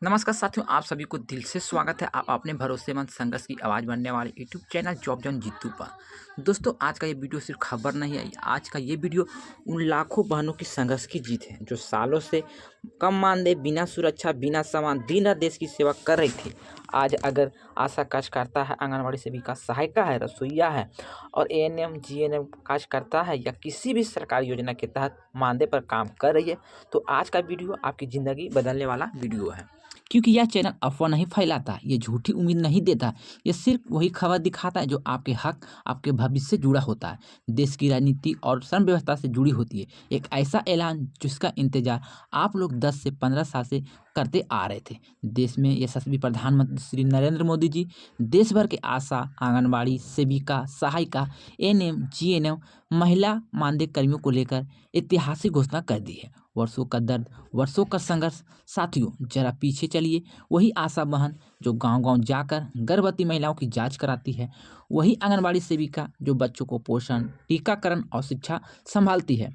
नमस्कार साथियों, आप सभी को दिल से स्वागत है आप अपने भरोसेमंद संघर्ष की आवाज़ बनने वाले यूट्यूब चैनल जॉब जॉन जीतू पर। दोस्तों, आज का ये वीडियो सिर्फ खबर नहीं है। आज का ये वीडियो उन लाखों बहनों की संघर्ष की जीत है जो सालों से कम मानदेय, बिना सुरक्षा, बिना सामान, दिन रात देश की सेवा कर रही थी। आज अगर आशा कार्यकर्ता है, आंगनबाड़ी सेविका, सहायिका है, रसोईया है और एएनएम जीएनएम कार्यकर्ता है या किसी भी सरकारी योजना के तहत मानदेय पर काम कर रही है, तो आज का वीडियो आपकी ज़िंदगी बदलने वाला वीडियो है। क्योंकि यह चैनल अफवाह नहीं फैलाता, ये झूठी उम्मीद नहीं देता, ये सिर्फ वही खबर दिखाता है जो आपके हक, आपके भविष्य से जुड़ा होता है, देश की राजनीति और श्रम व्यवस्था से जुड़ी होती है। एक ऐसा ऐलान जिसका इंतजार आप लोग 10 से 15 साल से करते आ रहे थे। देश में यशस्वी प्रधानमंत्री श्री नरेंद्र मोदी जी देश भर के आशा, आंगनबाड़ी सेविका, सहायिका, एएनएम, जीएनएम, महिला मानदेय कर्मियों को लेकर ऐतिहासिक घोषणा कर दी है। वर्षों का दर्द, वर्षों का संघर्ष। साथियों, जरा पीछे चलिए। वही आशा बहन जो गांव-गांव जाकर गर्भवती महिलाओं की जांच कराती है, वही आंगनबाड़ी सेविका जो बच्चों को पोषण, टीकाकरण और शिक्षा संभालती है,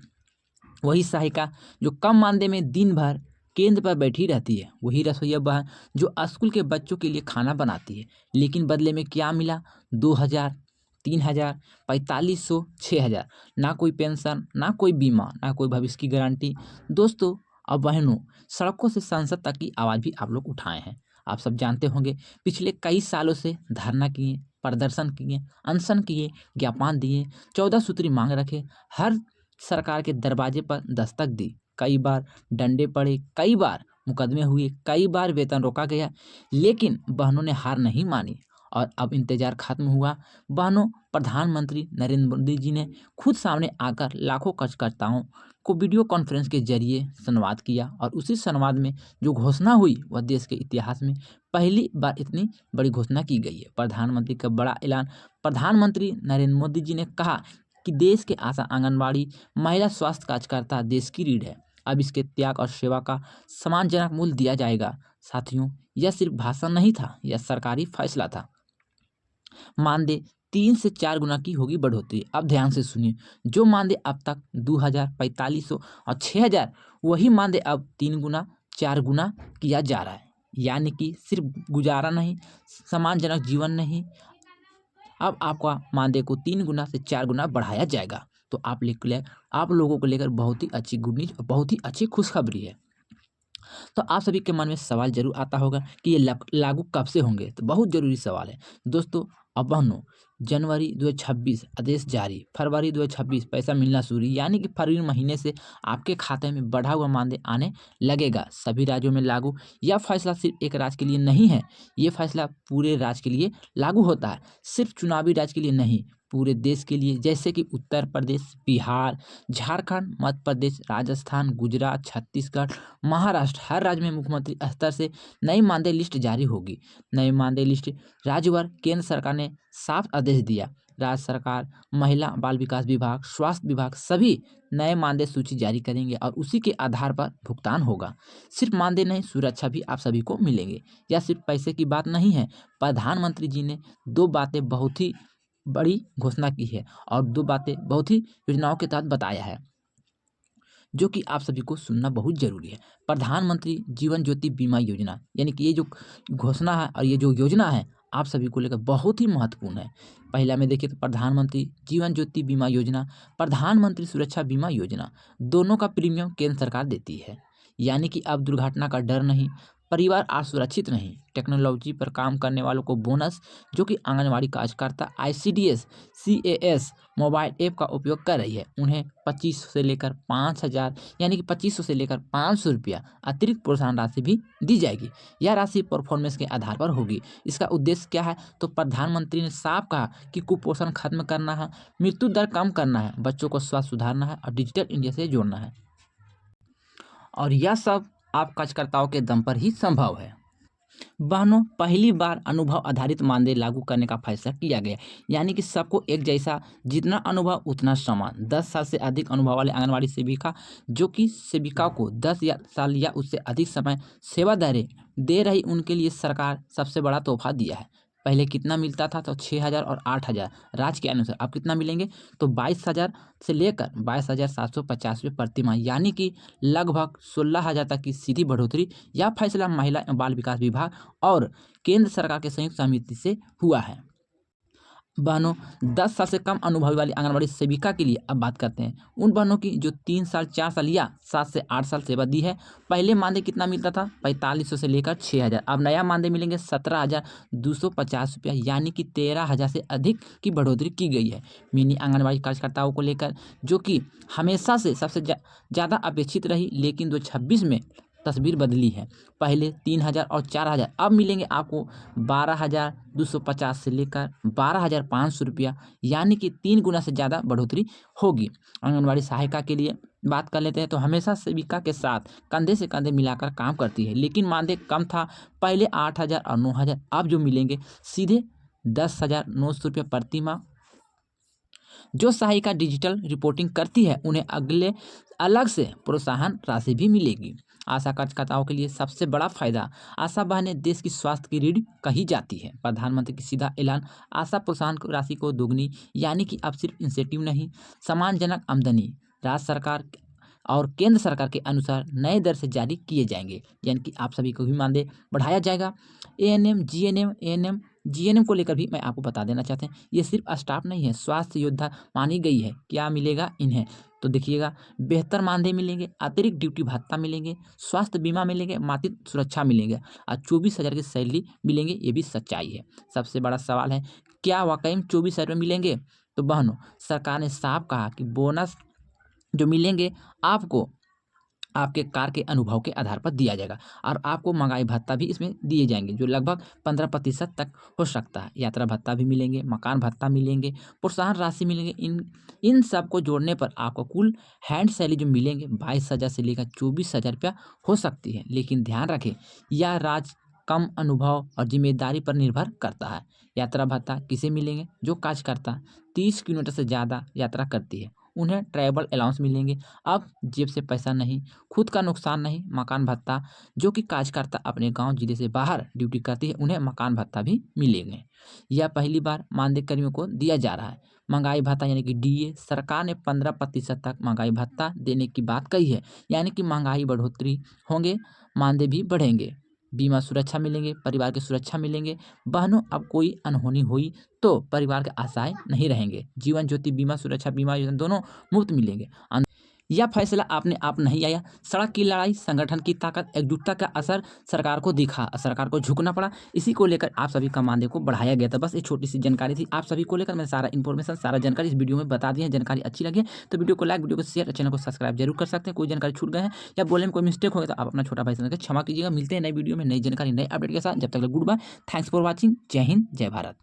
वही सहायिका जो कम मानदेय में दिन भर केंद्र पर बैठी रहती है, वही रसोइया बहन जो स्कूल के बच्चों के लिए खाना बनाती है। लेकिन बदले में क्या मिला? 2000, 3000, 4500, 6000। ना कोई पेंशन, ना कोई बीमा, ना कोई भविष्य की गारंटी। दोस्तों और बहनों, सड़कों से संसद तक की आवाज़ भी आप लोग उठाए हैं। आप सब जानते होंगे, पिछले कई सालों से धरना किए, प्रदर्शन किए, अनशन किए, ज्ञापन दिए, 14 सूत्री मांग रखे, हर सरकार के दरवाजे पर दस्तक दी। कई बार डंडे पड़े, कई बार मुकदमे हुए, कई बार वेतन रोका गया, लेकिन बहनों ने हार नहीं मानी और अब इंतजार खत्म हुआ। बहनों, प्रधानमंत्री नरेंद्र मोदी जी ने खुद सामने आकर लाखों कार्यकर्ताओं को वीडियो कॉन्फ्रेंस के जरिए संवाद किया और उसी संवाद में जो घोषणा हुई वह देश के इतिहास में पहली बार इतनी बड़ी घोषणा की गई है। प्रधानमंत्री का बड़ा ऐलान। प्रधानमंत्री नरेंद्र मोदी जी ने कहा कि देश के आशा, आंगनबाड़ी, महिला स्वास्थ्य कार्यकर्ता देश की रीढ़ है। अब इसके त्याग और सेवा का सम्मानजनक मूल्य दिया जाएगा। साथियों, यह सिर्फ भाषण नहीं था, यह सरकारी फैसला था। मानदेय 3 से 4 गुना की होगी बढ़ोतरी। अब ध्यान से सुनिए, जो मानदेय अब तक 2000, 4500 और 6000, वही मानदेय अब 3 गुना, 4 गुना किया जा रहा है। यानी कि सिर्फ गुजारा नहीं, सम्मानजनक जीवन नहीं, अब आपका मानदेय को 3 गुना से 4 गुना बढ़ाया जाएगा। तो आप लोगों को लेकर बहुत ही अच्छी गुड न्यूज़ और बहुत ही अच्छी खुशखबरी है। तो आप सभी के मन में सवाल जरूर आता होगा कि ये लागू कब से होंगे? तो बहुत ज़रूरी सवाल है। दोस्तों और बहनों, जनवरी 2026 आदेश जारी, फरवरी 2026 पैसा मिलना शुरू, यानी कि फरवरी महीने से आपके खाते में बढ़ा हुआ मानदेय आने लगेगा। सभी राज्यों में लागू। यह फैसला सिर्फ एक राज्य के लिए नहीं है, ये फैसला पूरे राज्य के लिए लागू होता है, सिर्फ चुनावी राज्य के लिए नहीं, पूरे देश के लिए। जैसे कि उत्तर प्रदेश, बिहार, झारखंड, मध्य प्रदेश, राजस्थान, गुजरात, छत्तीसगढ़, महाराष्ट्र, हर राज्य में मुख्यमंत्री स्तर से नई मानदेय लिस्ट जारी होगी। नई मानदेय लिस्ट राज्यवार केंद्र सरकार ने साफ आदेश दिया। राज्य सरकार, महिला बाल विकास विभाग, स्वास्थ्य विभाग सभी नए मानदेय सूची जारी करेंगे और उसी के आधार पर भुगतान होगा। सिर्फ मानदेय नहीं, सुरक्षा भी आप सभी को मिलेंगे। यह सिर्फ पैसे की बात नहीं है। प्रधानमंत्री जी ने 2 बातें बहुत ही बड़ी घोषणा की है और 2 बातें बहुत ही योजनाओं के तहत बताया है, जो कि आप सभी को सुनना बहुत ज़रूरी है। प्रधानमंत्री जीवन ज्योति बीमा योजना, यानी कि ये जो घोषणा है और ये जो योजना है आप सभी को लेकर बहुत ही महत्वपूर्ण है। पहला में देखिए तो प्रधानमंत्री जीवन ज्योति बीमा योजना, प्रधानमंत्री सुरक्षा बीमा योजना, दोनों का प्रीमियम केंद्र सरकार देती है। यानी कि अब दुर्घटना का डर नहीं, परिवार असुरक्षित नहीं। टेक्नोलॉजी पर काम करने वालों को बोनस, जो कि आंगनबाड़ी कार्यकर्ता आईसीडीएस, सीएएस मोबाइल ऐप का उपयोग कर रही है, उन्हें 2500 से लेकर 5000, यानी कि 2500 से लेकर 500 रुपया अतिरिक्त प्रोत्साहन राशि भी दी जाएगी। यह राशि परफॉर्मेंस के आधार पर होगी। इसका उद्देश्य क्या है? तो प्रधानमंत्री ने साफ कहा कि कुपोषण खत्म करना है, मृत्यु दर कम करना है, बच्चों को स्वास्थ्य सुधारना है और डिजिटल इंडिया से जोड़ना है। और यह सब आप कार्यकर्ताओं के दम पर ही संभव है। बहनों, पहली बार अनुभव आधारित मानदेय लागू करने का फैसला किया गया, यानी कि सबको एक जैसा, जितना अनुभव उतना समान। 10 साल से अधिक अनुभव वाले आंगनबाड़ी सेविका, जो कि सेविकाओं को 10 साल या उससे अधिक समय सेवा दे रही, उनके लिए सरकार सबसे बड़ा तोहफा दिया है। पहले कितना मिलता था, तो 6,000 और 8,000 राज्य के अनुसार अब कितना मिलेंगे, तो 22,000 से लेकर 22,750 रुपये प्रति माह, यानी कि लगभग 16,000 तक की सीधी बढ़ोतरी। यह फैसला महिला एवं बाल विकास विभाग और केंद्र सरकार के संयुक्त समिति से हुआ है। बहनों, 10 साल से कम अनुभवी वाली आंगनबाड़ी सेविका के लिए अब बात करते हैं उन बहनों की जो 3 साल 4 साल या 7 से 8 साल सेवा दी है। पहले मानदेय कितना मिलता था, 4500 से लेकर 6,000। अब नया मानदेय मिलेंगे 17,250 रुपया, यानी कि 13,000 से अधिक की बढ़ोतरी की गई है। मिनी आंगनबाड़ी कार्यकर्ताओं को लेकर, जो कि हमेशा से सबसे ज़्यादा अपेक्षित रही, लेकिन 2026 में तस्वीर बदली है। पहले 3,000 और 4,000, अब मिलेंगे आपको 12,250 से लेकर 12,500 रुपया, यानी कि 3 गुना से ज़्यादा बढ़ोतरी होगी। आंगनबाड़ी सहायिका के लिए बात कर लेते हैं, तो हमेशा सेविका के साथ कंधे से कंधे मिलाकर काम करती है, लेकिन मानदेय कम था। पहले 8,000 और 9,000, अब जो मिलेंगे सीधे 10,900 रुपये प्रति माह। जो सहायिका डिजिटल रिपोर्टिंग करती है, उन्हें अगले अलग से प्रोत्साहन राशि भी मिलेगी। आशा कार्यकर्ताओं के लिए सबसे बड़ा फायदा, आशा बहनें देश की स्वास्थ्य की रीढ़ कही जाती है। प्रधानमंत्री की सीधा ऐलान, आशा प्रोत्साहन राशि को दोगुनी, यानी कि अब सिर्फ इंसेंटिव नहीं, सम्मानजनक आमदनी राज्य सरकार और केंद्र सरकार के अनुसार नए दर से जारी किए जाएंगे, यानी कि आप सभी को भी मानदेय बढ़ाया जाएगा। एएनएम, जीएनएम, एएनएम, जीएनएम को लेकर भी मैं आपको बता देना चाहते हैं, ये सिर्फ स्टाफ नहीं है, स्वास्थ्य योद्धा मानी गई है। क्या मिलेगा इन्हें, तो देखिएगा, बेहतर मानदेय मिलेंगे, अतिरिक्त ड्यूटी भत्ता मिलेंगे, स्वास्थ्य बीमा मिलेंगे, मातृत्व सुरक्षा मिलेंगे और 24,000 की सैलरी मिलेंगे। ये भी सच्चाई है। सबसे बड़ा सवाल है, क्या वाकई में 24,000 मिलेंगे? तो बहनों, सरकार ने साफ कहा कि बोनस जो मिलेंगे आपको आपके कार्य के अनुभव के आधार पर दिया जाएगा, और आपको महंगाई भत्ता भी इसमें दिए जाएंगे, जो लगभग 15% तक हो सकता है। यात्रा भत्ता भी मिलेंगे, मकान भत्ता मिलेंगे, प्रोत्साहन राशि मिलेंगे। इन सब को जोड़ने पर आपको कुल हैंड सैलरी जो मिलेंगे 22,000 से लेकर 24,000 रुपया हो सकती है। लेकिन ध्यान रखें, यह राज्य कम अनुभव और जिम्मेदारी पर निर्भर करता है। यात्रा भत्ता किसे मिलेंगे, जो कार्यकर्ता 30 किलोमीटर से ज़्यादा यात्रा करती है, उन्हें ट्रैवल अलाउंस मिलेंगे। अब जेब से पैसा नहीं, खुद का नुकसान नहीं। मकान भत्ता, जो कि कार्यकर्ता अपने गांव जिले से बाहर ड्यूटी करती है, उन्हें मकान भत्ता भी मिलेंगे। यह पहली बार मानदेय कर्मियों को दिया जा रहा है। महंगाई भत्ता यानी कि डीए, सरकार ने 15% तक महंगाई भत्ता देने की बात कही है, यानी कि महंगाई बढ़ोतरी होंगे, मानदेय भी बढ़ेंगे। बीमा सुरक्षा मिलेंगे, परिवार की सुरक्षा मिलेंगे। बहनों, अब कोई अनहोनी हुई तो परिवार के आशाएं नहीं रहेंगे। जीवन ज्योति बीमा, सुरक्षा बीमा योजना दोनों मुफ्त मिलेंगे। यह फैसला आपने आप नहीं आया, सड़क की लड़ाई, संगठन की ताकत, एकजुटता का असर सरकार को दिखा, सरकार को झुकना पड़ा। इसी को लेकर आप सभी का मानदेय को बढ़ाया गया था। बस एक छोटी सी जानकारी थी आप सभी को लेकर। मैं सारा इन्फॉर्मेशन, सारा जानकारी इस वीडियो में बता दी है। जानकारी अच्छी लगी तो वीडियो को लाइक, वीडियो को शेयर, चैनल को सब्सक्राइब जरूर कर सकते हैं। कोई जानकारी छूट गए हैं या बोलने में कोई मिस्टेक हो गया तो आप अपना छोटा भाई समझकर क्षमा कीजिएगा। मिलते हैं नई वीडियो में नई जानकारी, नई अपडेट के साथ। जब तक goodbye, thanks for watching. जय हिंद, जय भारत।